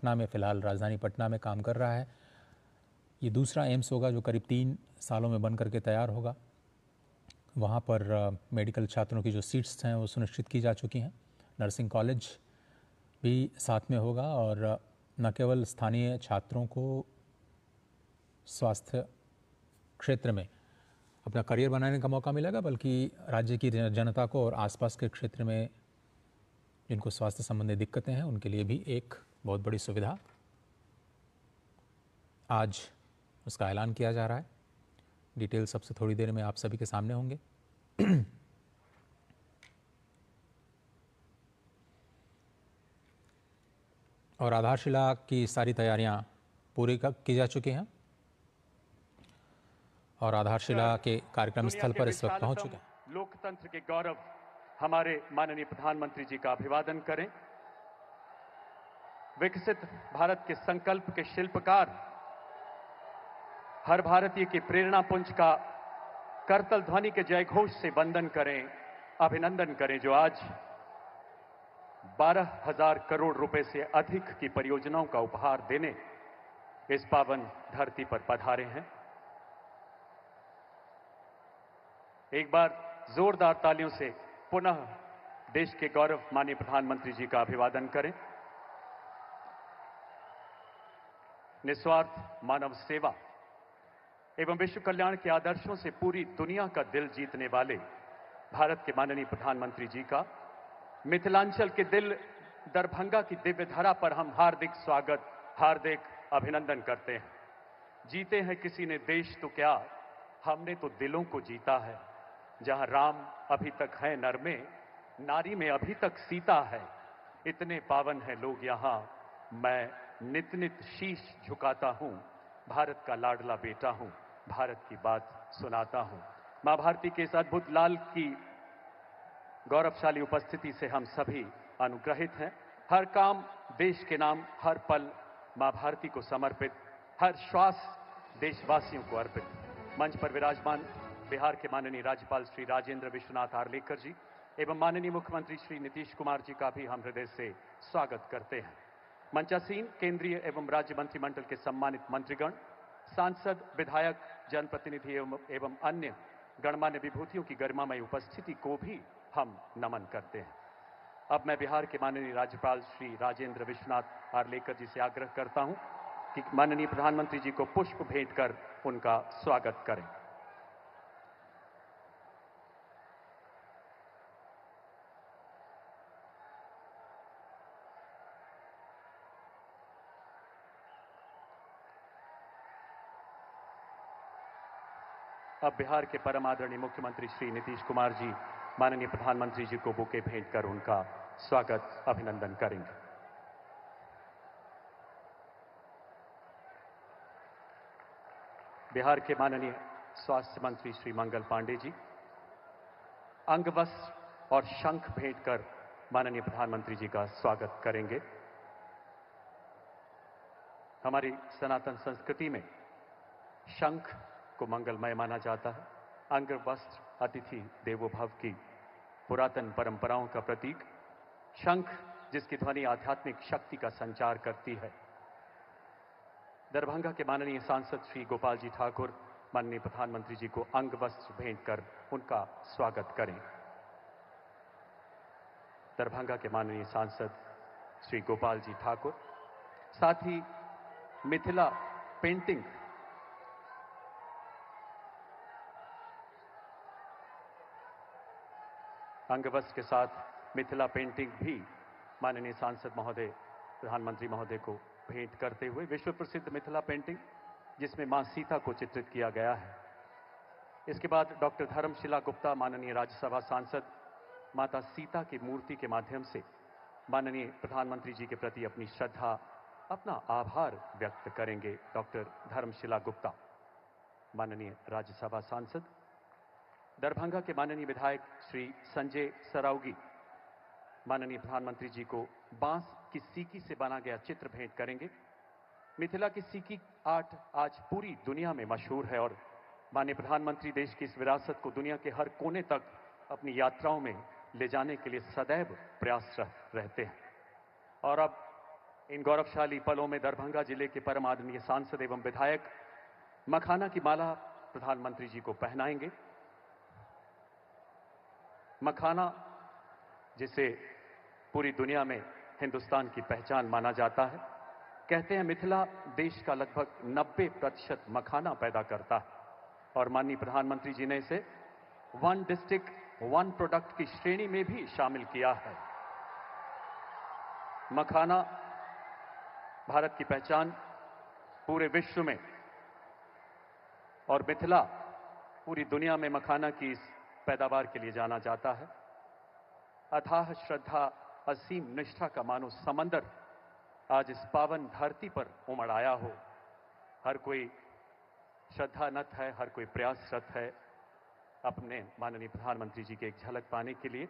पटना में, फ़िलहाल राजधानी पटना में काम कर रहा है। ये दूसरा एम्स होगा जो करीब 3 सालों में बन करके तैयार होगा। वहाँ पर मेडिकल छात्रों की जो सीट्स हैं वो सुनिश्चित की जा चुकी हैं। नर्सिंग कॉलेज भी साथ में होगा और न केवल स्थानीय छात्रों को स्वास्थ्य क्षेत्र में अपना करियर बनाने का मौका मिलेगा, बल्कि राज्य की जनता को और आसपास के क्षेत्र में जिनको स्वास्थ्य संबंधी दिक्कतें हैं उनके लिए भी एक बहुत बड़ी सुविधा आज उसका ऐलान किया जा रहा है। डिटेल सबसे थोड़ी देर में आप सभी के सामने होंगे। और आधारशिला की सारी तैयारियां पूरी की जा चुकी हैं और आधारशिला के कार्यक्रम स्थल पर इस वक्त पहुंच चुके हैं। लोकतंत्र के गौरव हमारे माननीय प्रधानमंत्री जी का अभिवादन करें। विकसित भारत के संकल्प के शिल्पकार, हर भारतीय की प्रेरणा पुंज का करतल ध्वनि के जयघोष से वंदन करें, अभिनंदन करें, जो आज 12,000 करोड़ रुपए से अधिक की परियोजनाओं का उपहार देने इस पावन धरती पर पधारे हैं। एक बार जोरदार तालियों से पुनः देश के गौरव माननीय प्रधानमंत्री जी का अभिवादन करें। निस्वार्थ मानव सेवा एवं विश्व कल्याण के आदर्शों से पूरी दुनिया का दिल जीतने वाले भारत के माननीय प्रधानमंत्री जी का मिथिलांचल के दिल दरभंगा की दिव्य धरा पर हम हार्दिक स्वागत, हार्दिक अभिनंदन करते हैं। जीते हैं किसी ने देश तो क्या, हमने तो दिलों को जीता है। जहां राम अभी तक है नर में, नारी में अभी तक सीता है। इतने पावन हैं लोग यहां, मैं नित नित शीश झुकाता हूं। भारत का लाडला बेटा हूं, भारत की बात सुनाता हूं। मां भारती के इस अद्भुत लाल की गौरवशाली उपस्थिति से हम सभी अनुग्रहित हैं। हर काम देश के नाम, हर पल मां भारती को समर्पित, हर श्वास देशवासियों को अर्पित। मंच पर विराजमान बिहार के माननीय राज्यपाल श्री राजेंद्र विश्वनाथ आर्लेकर जी एवं माननीय मुख्यमंत्री श्री नीतीश कुमार जी का भी हम हृदय से स्वागत करते हैं। मंचासीन केंद्रीय एवं राज्य मंत्रिमंडल के सम्मानित मंत्रीगण, सांसद, विधायक, जनप्रतिनिधि एवं अन्य गणमान्य विभूतियों की गरिमामय उपस्थिति को भी हम नमन करते हैं। अब मैं बिहार के माननीय राज्यपाल श्री राजेंद्र विश्वनाथ आर्लेकर जी से आग्रह करता हूं कि माननीय प्रधानमंत्री जी को पुष्प भेंट कर उनका स्वागत करें। अब बिहार के परम आदरणीय मुख्यमंत्री श्री नीतीश कुमार जी माननीय प्रधानमंत्री जी को बुके भेंट कर उनका स्वागत, अभिनंदन करेंगे। बिहार के माननीय स्वास्थ्य मंत्री श्री मंगल पांडे जी अंगवस्त्र और शंख भेंट कर माननीय प्रधानमंत्री जी का स्वागत करेंगे। हमारी सनातन संस्कृति में शंख को मंगलमय माना जाता है। अंगवस्त्र अतिथि देवो भव की पुरातन परंपराओं का प्रतीक, शंख जिसकी ध्वनि आध्यात्मिक शक्ति का संचार करती है। दरभंगा के माननीय सांसद श्री गोपाल जी ठाकुर माननीय प्रधानमंत्री जी को अंगवस्त्र भेंट कर उनका स्वागत करें। दरभंगा के माननीय सांसद श्री गोपाल जी ठाकुर, साथ ही मिथिला पेंटिंग अंगवस्त्र के साथ मिथिला पेंटिंग भी माननीय सांसद महोदय प्रधानमंत्री महोदय को भेंट करते हुए, विश्व प्रसिद्ध मिथिला पेंटिंग जिसमें मां सीता को चित्रित किया गया है। इसके बाद डॉक्टर धर्मशिला गुप्ता माननीय राज्यसभा सांसद माता सीता की मूर्ति के माध्यम से माननीय प्रधानमंत्री जी के प्रति अपनी श्रद्धा, अपना आभार व्यक्त करेंगे। डॉक्टर धर्मशिला गुप्ता माननीय राज्यसभा सांसद। दरभंगा के माननीय विधायक श्री संजय सरावगी माननीय प्रधानमंत्री जी को बांस की सीकी से बना गया चित्र भेंट करेंगे। मिथिला की सीकी आर्ट आज पूरी दुनिया में मशहूर है और माननीय प्रधानमंत्री देश की इस विरासत को दुनिया के हर कोने तक अपनी यात्राओं में ले जाने के लिए सदैव प्रयासरत रहते हैं। और अब इन गौरवशाली पलों में दरभंगा जिले के परम आदरणीय सांसद एवं विधायक मखाना की माला प्रधानमंत्री जी को पहनाएंगे। मखाना, जिसे पूरी दुनिया में हिंदुस्तान की पहचान माना जाता है, कहते हैं मिथिला देश का लगभग 90% मखाना पैदा करता है और माननीय प्रधानमंत्री जी ने इसे वन डिस्ट्रिक्ट वन प्रोडक्ट की श्रेणी में भी शामिल किया है। मखाना भारत की पहचान पूरे विश्व में और मिथिला पूरी दुनिया में मखाना की इस पैदावार के लिए जाना जाता है। अथाह श्रद्धा, असीम निष्ठा का मानो समंदर आज इस पावन धरती पर उमड़ आया हो। हर कोई श्रद्धानत है, हर कोई प्रयासरत है अपने माननीय प्रधानमंत्री जी की एक झलक पाने के लिए।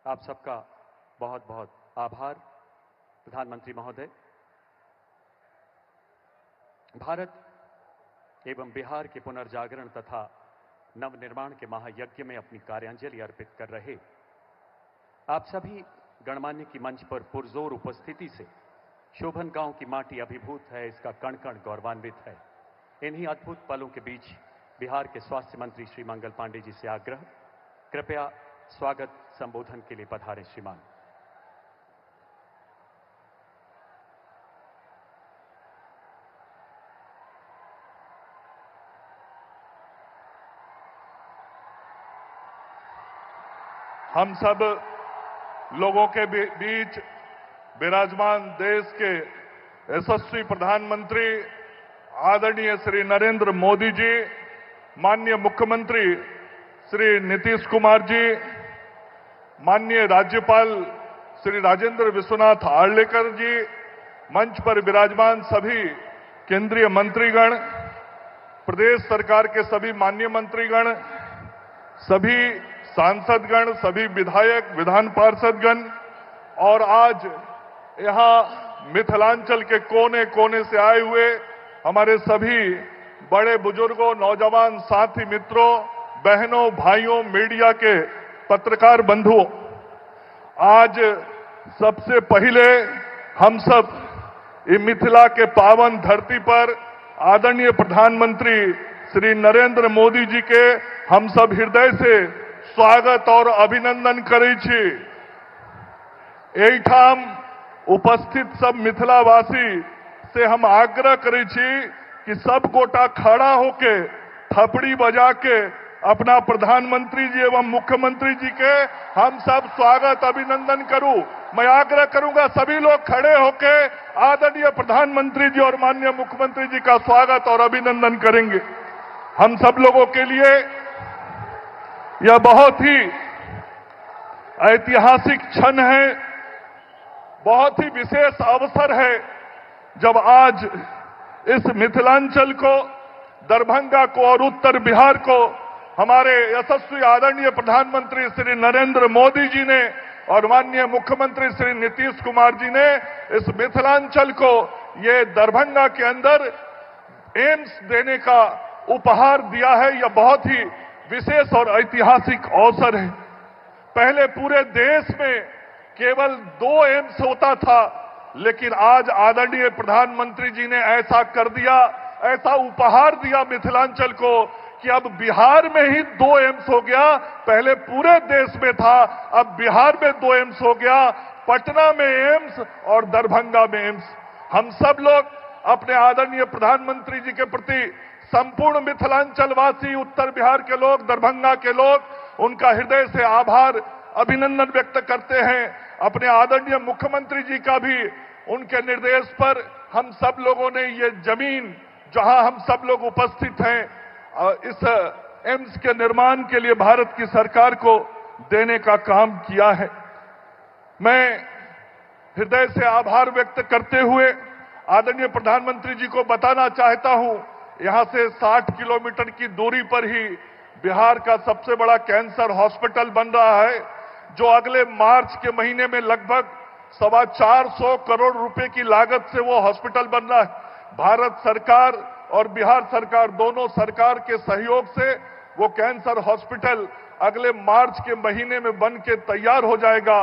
आप सबका बहुत बहुत आभार प्रधानमंत्री महोदय। भारत एवं बिहार के पुनर्जागरण तथा नवनिर्माण के महायज्ञ में अपनी कार्यांजलि अर्पित कर रहे आप सभी गणमान्य की मंच पर पुरजोर उपस्थिति से शोभन गांव की माटी अभिभूत है, इसका कण कण गौरवान्वित है। इन्हीं अद्भुत पलों के बीच बिहार के स्वास्थ्य मंत्री श्री मंगल पांडे जी से आग्रह, कृपया स्वागत संबोधन के लिए पधारें श्रीमान। हम सब लोगों के बीच विराजमान देश के यशस्वी प्रधानमंत्री आदरणीय श्री नरेंद्र मोदी जी, माननीय मुख्यमंत्री श्री नीतीश कुमार जी, माननीय राज्यपाल श्री राजेंद्र विश्वनाथ आर्लेकर जी, मंच पर विराजमान सभी केंद्रीय मंत्रीगण, प्रदेश सरकार के सभी माननीय मंत्रीगण, सभी सांसदगण, सभी विधायक, विधान पार्षदगण और आज यहां मिथिलांचल के कोने कोने से आए हुए हमारे सभी बड़े बुजुर्गों, नौजवान साथी मित्रों, बहनों, भाइयों, मीडिया के पत्रकार बंधुओं, आज सबसे पहले हम सब इस मिथिला के पावन धरती पर आदरणीय प्रधानमंत्री श्री नरेंद्र मोदी जी के हम सब हृदय से स्वागत और अभिनंदन करै छी। एहिठाम उपस्थित सब मिथिलावासी से हम आग्रह करै छी कि सब गोटा खड़ा होके थपड़ी बजा के अपना प्रधानमंत्री जी एवं मुख्यमंत्री जी के हम सब स्वागत अभिनंदन करूं। मैं आग्रह करूंगा सभी लोग खड़े होके आदरणीय प्रधानमंत्री जी और माननीय मुख्यमंत्री जी का स्वागत और अभिनंदन करेंगे। हम सब लोगों के लिए यह बहुत ही ऐतिहासिक क्षण है, बहुत ही विशेष अवसर है जब आज इस मिथिलांचल को, दरभंगा को और उत्तर बिहार को हमारे यशस्वी आदरणीय प्रधानमंत्री श्री नरेंद्र मोदी जी ने और माननीय मुख्यमंत्री श्री नीतीश कुमार जी ने इस मिथिलांचल को ये दरभंगा के अंदर एम्स देने का उपहार दिया है। यह बहुत ही विशेष और ऐतिहासिक अवसर है। पहले पूरे देश में केवल 2 एम्स होता था, लेकिन आज आदरणीय प्रधानमंत्री जी ने ऐसा कर दिया, ऐसा उपहार दिया मिथिलांचल को कि अब बिहार में ही 2 एम्स हो गया। पहले पूरे देश में था, अब बिहार में 2 एम्स हो गया। पटना में एम्स और दरभंगा में एम्स। हम सब लोग अपने आदरणीय प्रधानमंत्री जी के प्रति, संपूर्ण मिथिलांचल वासी, उत्तर बिहार के लोग, दरभंगा के लोग, उनका हृदय से आभार अभिनंदन व्यक्त करते हैं। अपने आदरणीय मुख्यमंत्री जी का भी उनके निर्देश पर हम सब लोगों ने ये जमीन जहां हम सब लोग उपस्थित हैं इस एम्स के निर्माण के लिए भारत की सरकार को देने का काम किया है। मैं हृदय से आभार व्यक्त करते हुए आदरणीय प्रधानमंत्री जी को बताना चाहता हूं, यहां से 60 किलोमीटर की दूरी पर ही बिहार का सबसे बड़ा कैंसर हॉस्पिटल बन रहा है, जो अगले मार्च के महीने में लगभग 425 करोड़ रुपए की लागत से वो हॉस्पिटल बन रहा है। भारत सरकार और बिहार सरकार दोनों सरकार के सहयोग से वो कैंसर हॉस्पिटल अगले मार्च के महीने में बन के तैयार हो जाएगा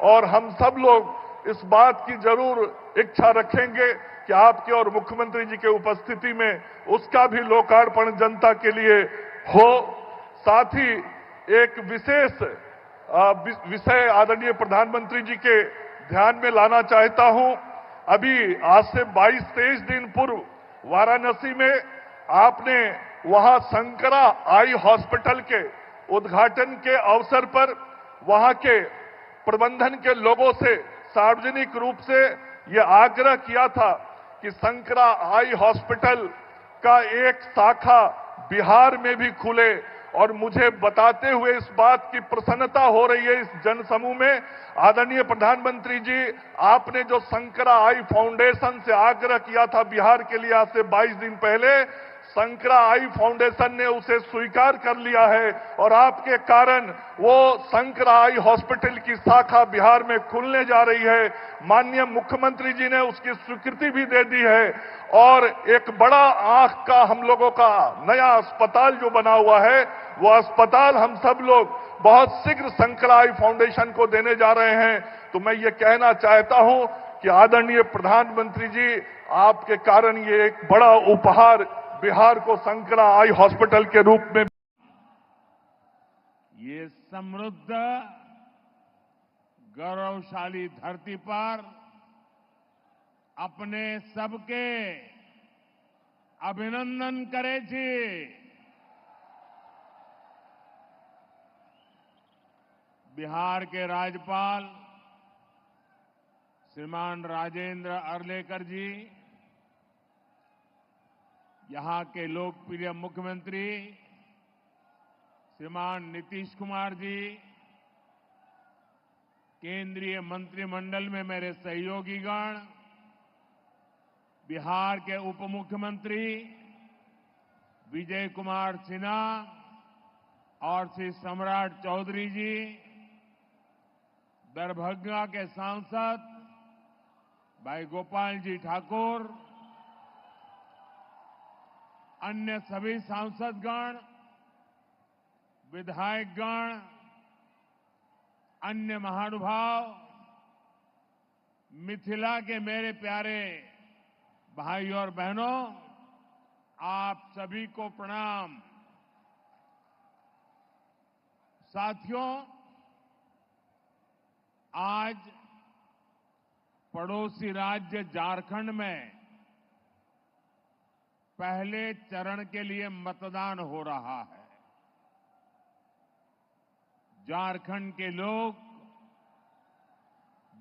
और हम सब लोग इस बात की जरूर इच्छा रखेंगे कि आपके और मुख्यमंत्री जी के उपस्थिति में उसका भी लोकार्पण जनता के लिए हो। साथ ही एक विशेष विषय आदरणीय प्रधानमंत्री जी के ध्यान में लाना चाहता हूं। अभी आज से 22-23 दिन पूर्व वाराणसी में आपने वहां शंकरा आई हॉस्पिटल के उद्घाटन के अवसर पर वहां के प्रबंधन के लोगों से सार्वजनिक रूप से यह आग्रह किया था कि शंकरा आई हॉस्पिटल का एक शाखा बिहार में भी खुले, और मुझे बताते हुए इस बात की प्रसन्नता हो रही है इस जनसमूह में, आदरणीय प्रधानमंत्री जी, आपने जो शंकरा आई फाउंडेशन से आग्रह किया था बिहार के लिए आज से 22 दिन पहले, शंकरा आई फाउंडेशन ने उसे स्वीकार कर लिया है और आपके कारण वो शंकरा आई हॉस्पिटल की शाखा बिहार में खुलने जा रही है। माननीय मुख्यमंत्री जी ने उसकी स्वीकृति भी दे दी है और एक बड़ा आंख का हम लोगों का नया अस्पताल जो बना हुआ है, वो अस्पताल हम सब लोग बहुत शीघ्र शंकरा आई फाउंडेशन को देने जा रहे हैं। तो मैं ये कहना चाहता हूं कि आदरणीय प्रधानमंत्री जी, आपके कारण ये एक बड़ा उपहार बिहार को शंकरा आई हॉस्पिटल के रूप में, ये समृद्ध गौरवशाली धरती पर अपने सबके अभिनंदन करे छी। बिहार के राज्यपाल श्रीमान राजेंद्र अर्लेकर जी, यहां के लोकप्रिय मुख्यमंत्री श्रीमान नीतीश कुमार जी, केंद्रीय मंत्रिमंडल में मेरे सहयोगीगण, बिहार के उप मुख्यमंत्री विजय कुमार सिन्हा और श्री सम्राट चौधरी जी, दरभंगा के सांसद भाई गोपाल जी ठाकुर, अन्य सभी सांसदगण, विधायकगण, अन्य महानुभाव, मिथिला के मेरे प्यारे भाई और बहनों, आप सभी को प्रणाम। साथियों, आज पड़ोसी राज्य झारखंड में पहले चरण के लिए मतदान हो रहा है। झारखंड के लोग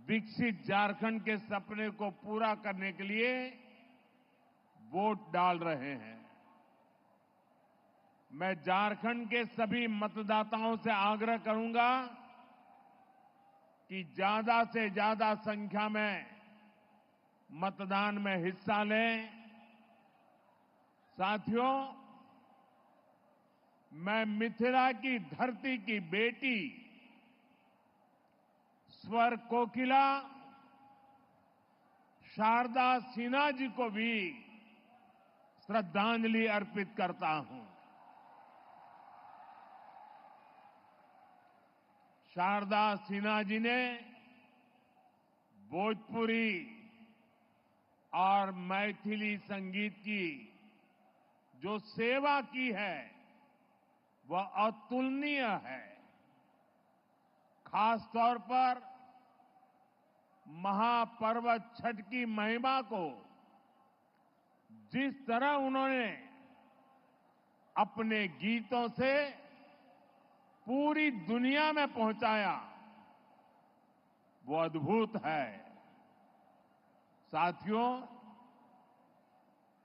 विकसित झारखंड के सपने को पूरा करने के लिए वोट डाल रहे हैं। मैं झारखंड के सभी मतदाताओं से आग्रह करूंगा कि ज्यादा से ज्यादा संख्या में मतदान में हिस्सा लें। साथियों, मैं मिथिला की धरती की बेटी स्वर कोकिला शारदा सिन्हा जी को भी श्रद्धांजलि अर्पित करता हूं। शारदा सिन्हा जी ने भोजपुरी और मैथिली संगीत की जो सेवा की है वह अतुलनीय है। खास तौर पर महापर्व छठ की महिमा को जिस तरह उन्होंने अपने गीतों से पूरी दुनिया में पहुंचाया, वो अद्भुत है। साथियों,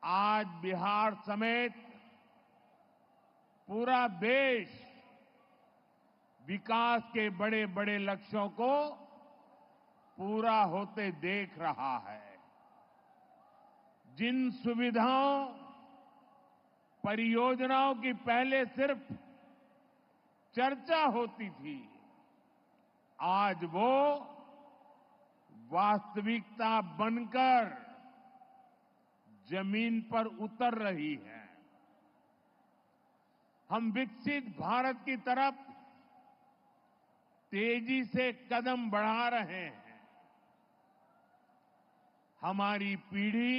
आज बिहार समेत पूरा देश विकास के बड़े बड़े लक्ष्यों को पूरा होते देख रहा है। जिन सुविधाओं, परियोजनाओं की पहले सिर्फ चर्चा होती थी, आज वो वास्तविकता बनकर जमीन पर उतर रही है। हम विकसित भारत की तरफ तेजी से कदम बढ़ा रहे हैं। हमारी पीढ़ी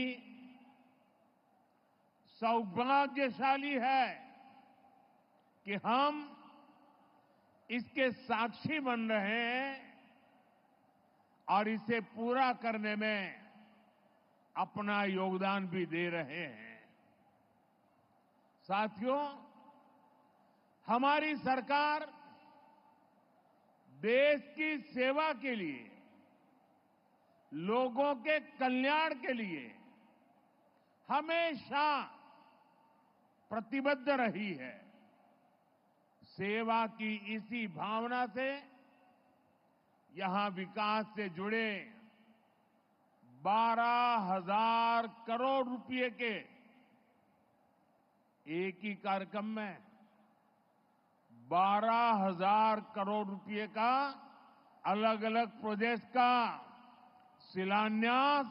सौभाग्यशाली है कि हम इसके साक्षी बन रहे हैं और इसे पूरा करने में अपना योगदान भी दे रहे हैं। साथियों, हमारी सरकार देश की सेवा के लिए, लोगों के कल्याण के लिए हमेशा प्रतिबद्ध रही है। सेवा की इसी भावना से यहां विकास से जुड़े 12,000 करोड़ रुपए के एक ही कार्यक्रम में 12,000 करोड़ रुपए का अलग अलग प्रोजेक्ट का शिलान्यास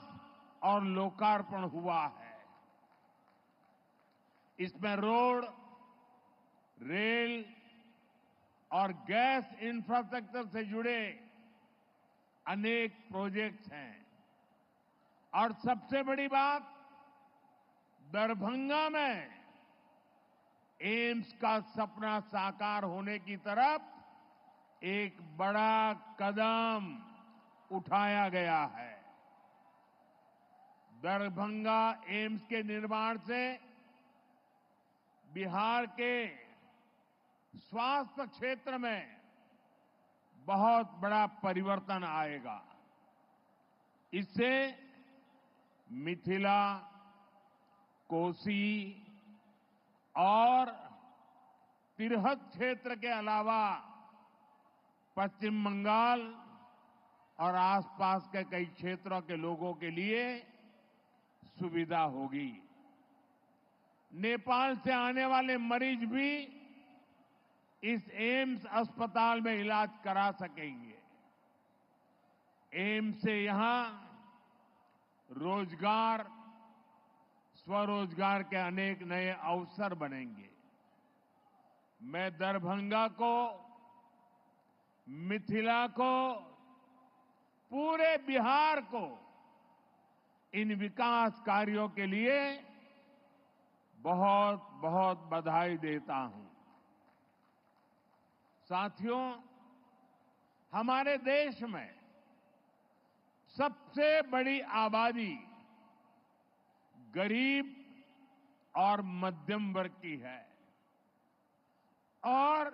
और लोकार्पण हुआ है। इसमें रोड, रेल और गैस इंफ्रास्ट्रक्चर से जुड़े अनेक प्रोजेक्ट्स हैं और सबसे बड़ी बात, दरभंगा में एम्स का सपना साकार होने की तरफ एक बड़ा कदम उठाया गया है। दरभंगा एम्स के निर्माण से बिहार के स्वास्थ्य क्षेत्र में बहुत बड़ा परिवर्तन आएगा। इससे मिथिला, कोसी और तिरहुत क्षेत्र के अलावा पश्चिम बंगाल और आसपास के कई क्षेत्रों के लोगों के लिए सुविधा होगी। नेपाल से आने वाले मरीज भी इस एम्स अस्पताल में इलाज करा सकेंगे। एम्स से यहां रोजगार, स्वरोजगार के अनेक नए अवसर बनेंगे। मैं दरभंगा को, मिथिला को, पूरे बिहार को इन विकास कार्यों के लिए बहुत बहुत बधाई देता हूं। साथियों, हमारे देश में सबसे बड़ी आबादी गरीब और मध्यम वर्ग की है और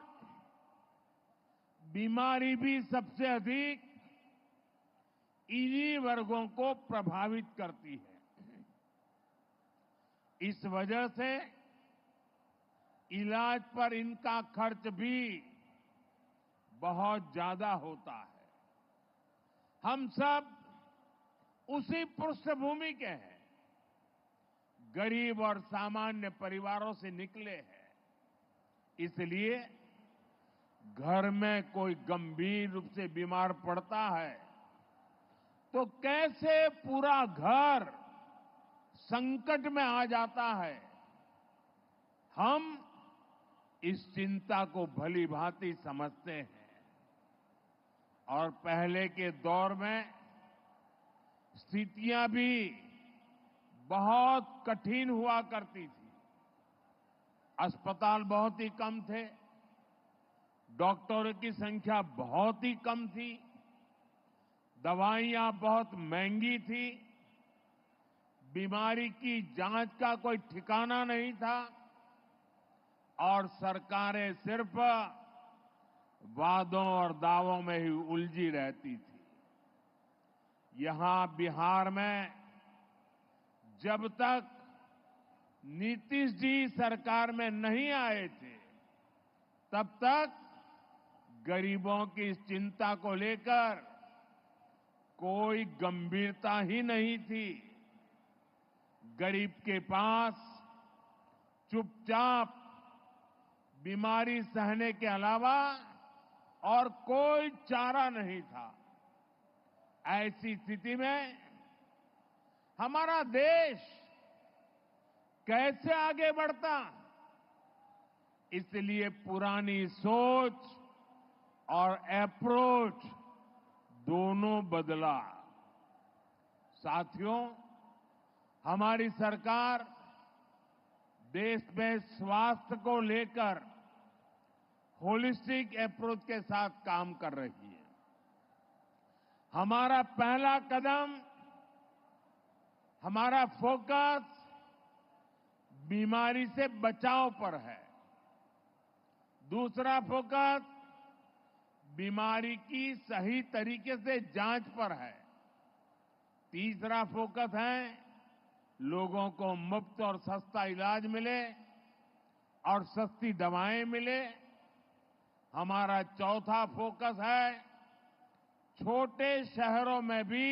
बीमारी भी सबसे अधिक इन्हीं वर्गों को प्रभावित करती है। इस वजह से इलाज पर इनका खर्च भी बहुत ज्यादा होता है। हम सब उसी पृष्ठभूमि के हैं, गरीब और सामान्य परिवारों से निकले हैं। इसलिए घर में कोई गंभीर रूप से बीमार पड़ता है तो कैसे पूरा घर संकट में आ जाता है। हम इस चिंता को भली भांति समझते हैं और पहले के दौर में स्थितियां भी बहुत कठिन हुआ करती थी। अस्पताल बहुत ही कम थे, डॉक्टरों की संख्या बहुत ही कम थी, दवाइयां बहुत महंगी थी, बीमारी की जांच का कोई ठिकाना नहीं था और सरकारें सिर्फ वादों और दावों में ही उलझी रहती थी। यहां बिहार में जब तक नीतीश जी सरकार में नहीं आए थे, तब तक गरीबों की इस चिंता को लेकर कोई गंभीरता ही नहीं थी। गरीब के पास चुपचाप बीमारी सहने के अलावा और कोई चारा नहीं था। ऐसी स्थिति में हमारा देश कैसे आगे बढ़ता? इसलिए पुरानी सोच और अप्रोच दोनों बदला। साथियों, हमारी सरकार देश में स्वास्थ्य को लेकर होलिस्टिक अप्रोच के साथ काम कर रही है। हमारा पहला कदम, हमारा फोकस बीमारी से बचाव पर है। दूसरा फोकस बीमारी की सही तरीके से जांच पर है। तीसरा फोकस है लोगों को मुफ्त और सस्ता इलाज मिले और सस्ती दवाएं मिले। हमारा चौथा फोकस है छोटे शहरों में भी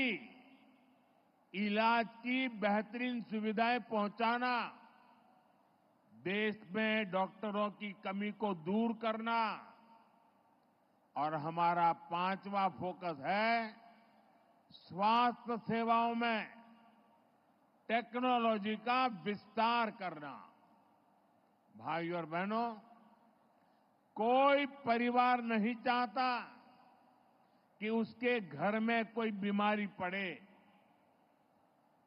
इलाज की बेहतरीन सुविधाएं पहुंचाना, देश में डॉक्टरों की कमी को दूर करना। और हमारा पांचवा फोकस है स्वास्थ्य सेवाओं में टेक्नोलॉजी का विस्तार करना। भाइयों और बहनों, कोई परिवार नहीं चाहता कि उसके घर में कोई बीमारी पड़े।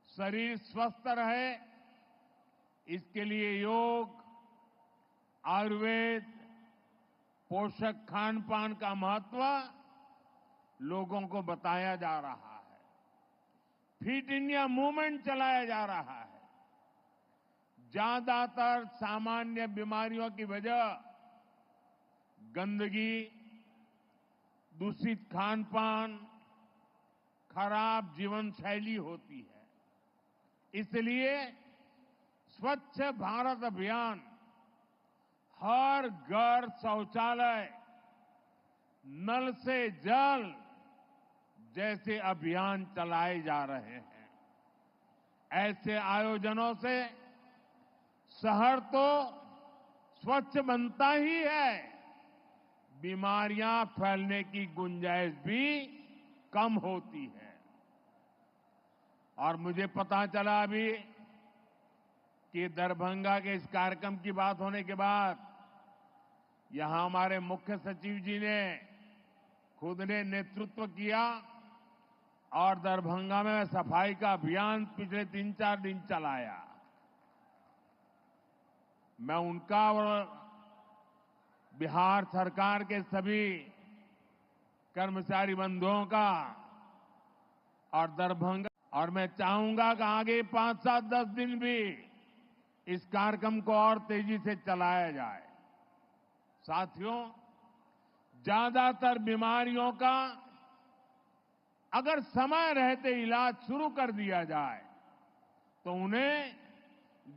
शरीर स्वस्थ रहे, इसके लिए योग, आयुर्वेद, पोषक खान पान का महत्व लोगों को बताया जा रहा है। फिट इंडिया मूवमेंट चलाया जा रहा है। ज्यादातर सामान्य बीमारियों की वजह गंदगी, दूषित खान पान, खराब जीवन शैली होती है। इसलिए स्वच्छ भारत अभियान, हर घर शौचालय, नल से जल जैसे अभियान चलाए जा रहे हैं। ऐसे आयोजनों से शहर तो स्वच्छ बनता ही है, बीमारियां फैलने की गुंजाइश भी कम होती है। और मुझे पता चला अभी कि दरभंगा के इस कार्यक्रम की बात होने के बाद यहां हमारे मुख्य सचिव जी ने खुद ने नेतृत्व किया और दरभंगा में सफाई का अभियान पिछले 3-4 दिन चलाया। मैं उनका और बिहार सरकार के सभी कर्मचारी बंधुओं का और दरभंगा, और मैं चाहूंगा कि आगे 5, 7, 10 दिन भी इस कार्यक्रम को और तेजी से चलाया जाए। साथियों, ज्यादातर बीमारियों का अगर समय रहते इलाज शुरू कर दिया जाए तो उन्हें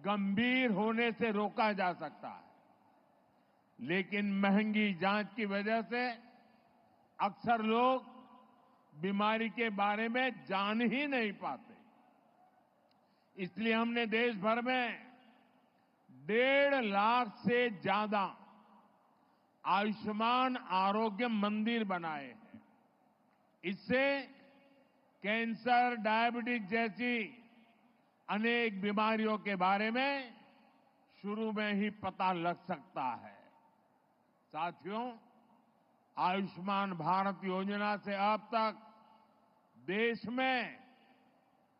गंभीर होने से रोका जा सकता है। लेकिन महंगी जांच की वजह से अक्सर लोग बीमारी के बारे में जान ही नहीं पाते। इसलिए हमने देश भर में 1.5 लाख से ज्यादा आयुष्मान आरोग्य मंदिर बनाए हैं। इससे कैंसर, डायबिटीज जैसी अनेक बीमारियों के बारे में शुरू में ही पता लग सकता है। साथियों, आयुष्मान भारत योजना से अब तक देश में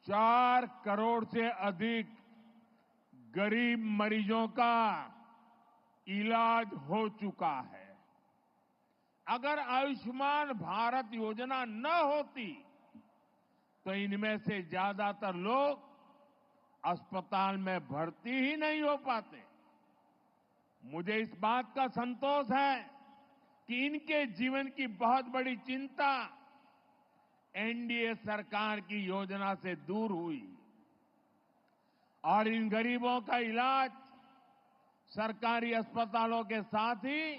4 करोड़ से अधिक गरीब मरीजों का इलाज हो चुका है। अगर आयुष्मान भारत योजना न होती तो इनमें से ज्यादातर लोग अस्पताल में भर्ती ही नहीं हो पाते। मुझे इस बात का संतोष है कि इनके जीवन की बहुत बड़ी चिंता एनडीए सरकार की योजना से दूर हुई और इन गरीबों का इलाज सरकारी अस्पतालों के साथ ही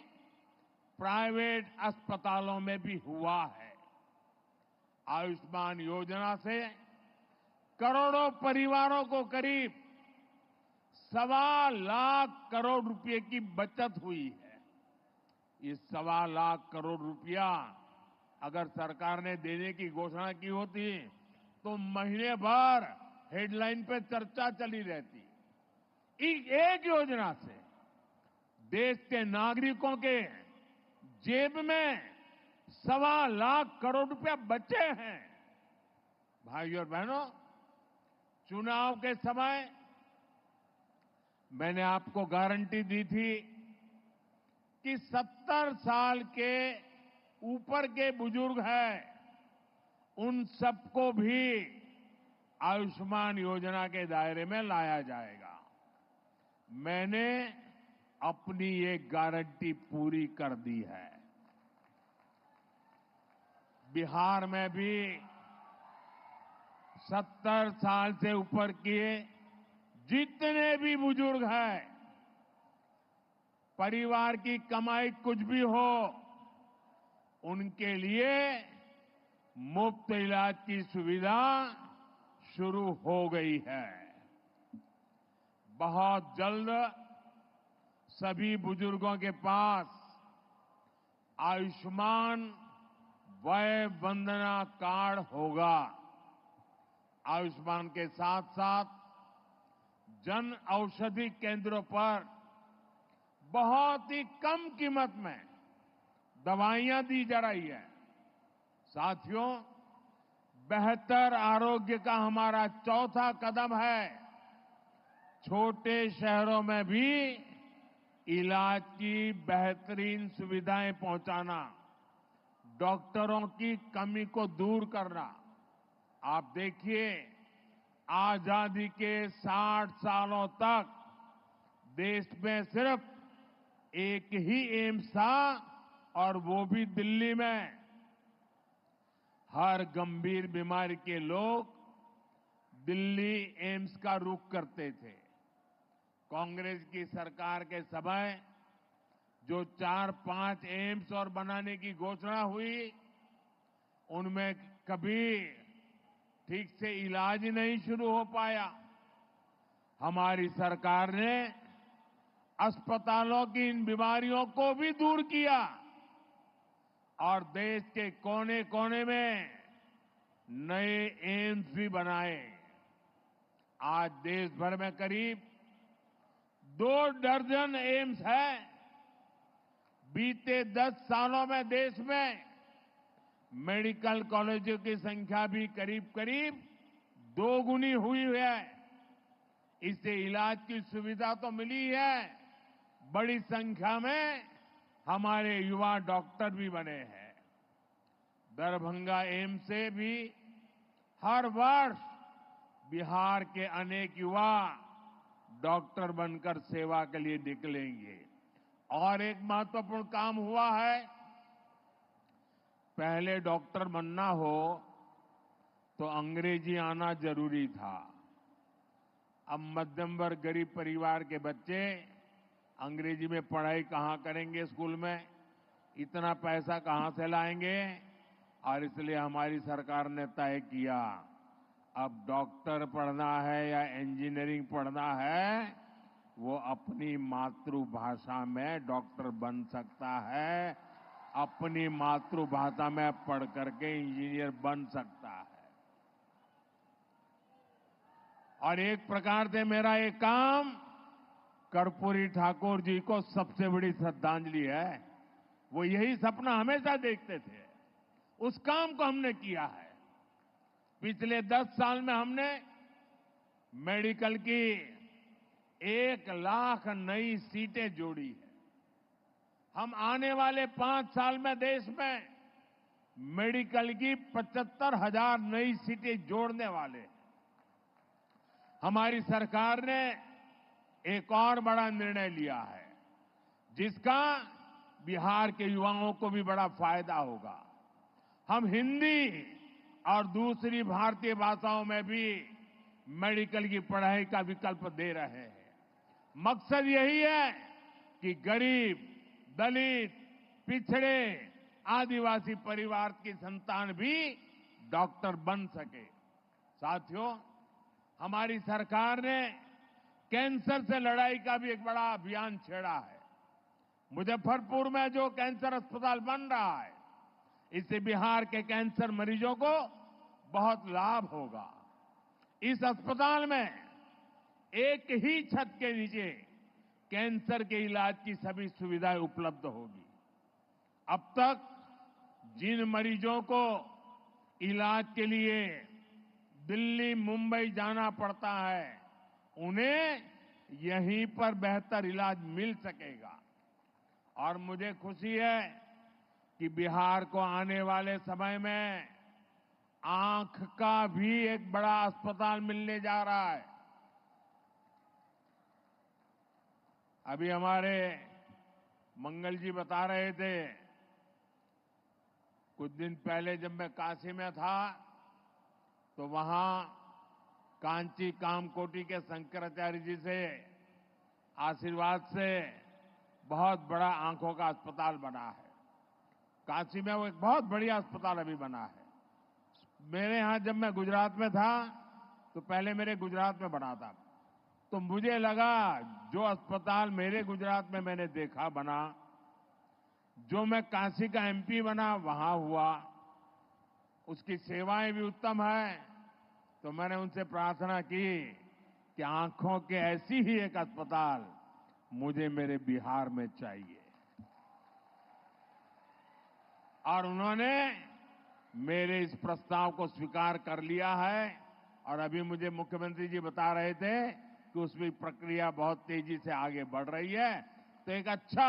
प्राइवेट अस्पतालों में भी हुआ है। आयुष्मान योजना से करोड़ों परिवारों को करीब 1.25 लाख करोड़ रुपए की बचत हुई है। ये 1.25 लाख करोड़ रुपया अगर सरकार ने देने की घोषणा की होती तो महीने भर हेडलाइन पे चर्चा चली रहती। एक योजना से देश के नागरिकों के जेब में 1.25 लाख करोड़ रुपया बचे हैं। भाइयों और बहनों, चुनाव के समय मैंने आपको गारंटी दी थी कि 70 साल के ऊपर के बुजुर्ग हैं, उन सबको भी आयुष्मान योजना के दायरे में लाया जाएगा। मैंने अपनी ये गारंटी पूरी कर दी है। बिहार में भी 70 साल से ऊपर के जितने भी बुजुर्ग हैं, परिवार की कमाई कुछ भी हो, उनके लिए मुफ्त इलाज की सुविधा शुरू हो गई है। बहुत जल्द सभी बुजुर्गों के पास आयुष्मान वय वंदना कार्ड होगा। आयुष्मान के साथ साथ जन औषधि केंद्रों पर बहुत ही कम कीमत में दवाइयां दी जा रही है। साथियों, बेहतर आरोग्य का हमारा चौथा कदम है छोटे शहरों में भी इलाज की बेहतरीन सुविधाएं पहुंचाना, डॉक्टरों की कमी को दूर करना। आप देखिए, आजादी के 60 सालों तक देश में सिर्फ एक ही एम्स था और वो भी दिल्ली में। हर गंभीर बीमारी के लोग दिल्ली एम्स का रुख करते थे। कांग्रेस की सरकार के समय जो 4-5 एम्स और बनाने की घोषणा हुई, उनमें कभी ठीक से इलाज नहीं शुरू हो पाया। हमारी सरकार ने अस्पतालों की इन बीमारियों को भी दूर किया और देश के कोने कोने में नए एम्स भी बनाए। आज देश भर में करीब 2 दर्जन एम्स है। बीते 10 सालों में देश में मेडिकल कॉलेजों की संख्या भी करीब करीब 2 गुनी हुई है। इससे इलाज की सुविधा तो मिली है, बड़ी संख्या में हमारे युवा डॉक्टर भी बने हैं। दरभंगा एम्स से भी हर वर्ष बिहार के अनेक युवा डॉक्टर बनकर सेवा के लिए निकलेंगे। और एक महत्वपूर्ण काम हुआ है, पहले डॉक्टर बनना हो तो अंग्रेजी आना जरूरी था। अब मध्यम वर्ग गरीब परिवार के बच्चे अंग्रेजी में पढ़ाई कहां करेंगे, स्कूल में इतना पैसा कहां से लाएंगे। और इसलिए हमारी सरकार ने तय किया, अब डॉक्टर पढ़ना है या इंजीनियरिंग पढ़ना है, वो अपनी मातृभाषा में डॉक्टर बन सकता है, अपनी मातृभाषा में पढ़ करके इंजीनियर बन सकता है। और एक प्रकार से मेरा ये काम कर्पूरी ठाकुर जी को सबसे बड़ी श्रद्धांजलि है। वो यही सपना हमेशा देखते थे, उस काम को हमने किया है। पिछले 10 साल में हमने मेडिकल की 1 लाख नई सीटें जोड़ी है। हम आने वाले 5 साल में देश में मेडिकल की 75,000 नई सीटें जोड़ने वाले हैं। हमारी सरकार ने एक और बड़ा निर्णय लिया है, जिसका बिहार के युवाओं को भी बड़ा फायदा होगा। हम हिंदी और दूसरी भारतीय भाषाओं में भी मेडिकल की पढ़ाई का विकल्प दे रहे हैं। मकसद यही है कि गरीब, दलित, पिछड़े, आदिवासी परिवार की संतान भी डॉक्टर बन सके। साथियों, हमारी सरकार ने कैंसर से लड़ाई का भी एक बड़ा अभियान छेड़ा है। मुजफ्फरपुर में जो कैंसर अस्पताल बन रहा है, इससे बिहार के कैंसर मरीजों को बहुत लाभ होगा। इस अस्पताल में एक ही छत के नीचे कैंसर के इलाज की सभी सुविधाएं उपलब्ध होगी। अब तक जिन मरीजों को इलाज के लिए दिल्ली मुंबई जाना पड़ता है, उन्हें यहीं पर बेहतर इलाज मिल सकेगा। और मुझे खुशी है कि बिहार को आने वाले समय में आंख का भी एक बड़ा अस्पताल मिलने जा रहा है। अभी हमारे मंगल जी बता रहे थे, कुछ दिन पहले जब मैं काशी में था तो वहां कांची कामकोटी के शंकराचार्य जी से आशीर्वाद से बहुत बड़ा आंखों का अस्पताल बना है। काशी में वो एक बहुत बढ़िया अस्पताल अभी बना है। मेरे यहां जब मैं गुजरात में था तो पहले मेरे गुजरात में बना था, तो मुझे लगा जो अस्पताल मेरे गुजरात में मैंने देखा बना, जो मैं काशी का एमपी बना वहां हुआ, उसकी सेवाएं भी उत्तम है। तो मैंने उनसे प्रार्थना की कि आंखों के ऐसी ही एक अस्पताल मुझे मेरे बिहार में चाहिए, और उन्होंने मेरे इस प्रस्ताव को स्वीकार कर लिया है। और अभी मुझे मुख्यमंत्री जी बता रहे थे कि उसमें प्रक्रिया बहुत तेजी से आगे बढ़ रही है, तो एक अच्छा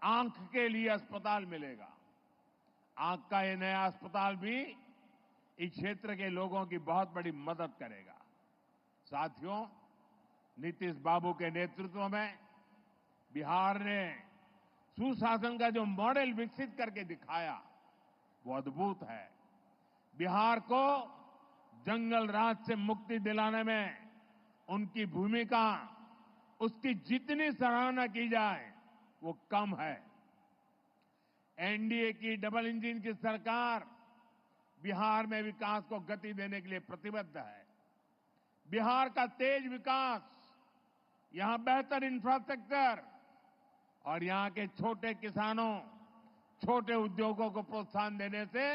आंख के लिए अस्पताल मिलेगा। आंख का ये नया अस्पताल भी इस क्षेत्र के लोगों की बहुत बड़ी मदद करेगा। साथियों, नीतीश बाबू के नेतृत्व में बिहार ने सुशासन का जो मॉडल विकसित करके दिखाया वो अद्भुत है। बिहार को जंगल राज से मुक्ति दिलाने में उनकी भूमिका, उसकी जितनी सराहना की जाए वो कम है। एनडीए की डबल इंजन की सरकार बिहार में विकास को गति देने के लिए प्रतिबद्ध है। बिहार का तेज विकास, यहां बेहतर इंफ्रास्ट्रक्चर और यहां के छोटे किसानों, छोटे उद्योगों को प्रोत्साहन देने से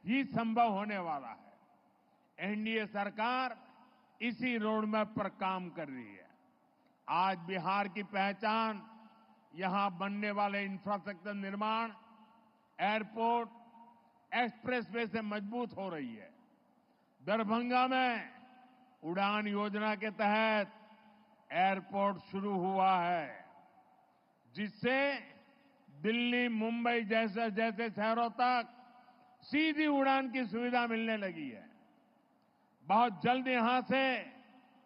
ही संभव होने वाला है। एनडीए सरकार इसी रोडमैप पर काम कर रही है। आज बिहार की पहचान यहां बनने वाले इंफ्रास्ट्रक्चर निर्माण, एयरपोर्ट, एक्सप्रेसवे से मजबूत हो रही है। दरभंगा में उड़ान योजना के तहत एयरपोर्ट शुरू हुआ है, जिससे दिल्ली, मुंबई जैसे शहरों तक सीधी उड़ान की सुविधा मिलने लगी है। बहुत जल्द यहां से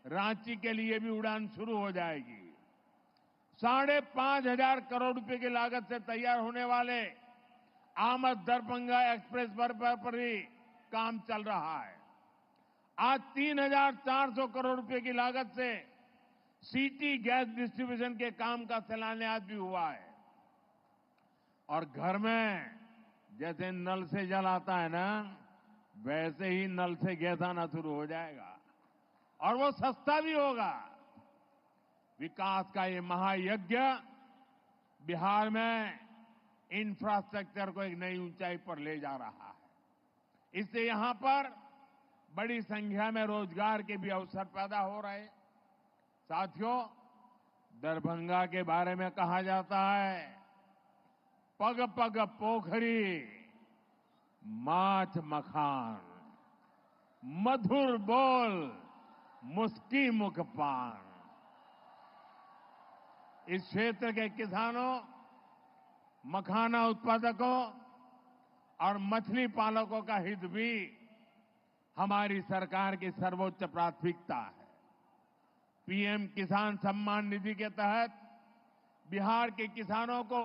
रांची के लिए भी उड़ान शुरू हो जाएगी। 5,500 करोड़ रुपए की लागत से तैयार होने वाले आमद दरभंगा एक्सप्रेस पर भी काम चल रहा है। आज 3,400 करोड़ रुपए की लागत से सिटी गैस डिस्ट्रीब्यूशन के काम का शिलान्यास भी हुआ है। और घर में जैसे नल से जल आता है ना, वैसे ही नल से गैस आना शुरू हो जाएगा, और वो सस्ता भी होगा। विकास का ये महायज्ञ बिहार में इंफ्रास्ट्रक्चर को एक नई ऊंचाई पर ले जा रहा है। इससे यहां पर बड़ी संख्या में रोजगार के भी अवसर पैदा हो रहे हैं। साथियों, दरभंगा के बारे में कहा जाता है, पग पग पोखरी माछ मखान, मधुर बोल मुस्की मुख पान। इस क्षेत्र के किसानों, मखाना उत्पादकों और मछली पालकों का हित भी हमारी सरकार की सर्वोच्च प्राथमिकता है। पीएम किसान सम्मान निधि के तहत बिहार के किसानों को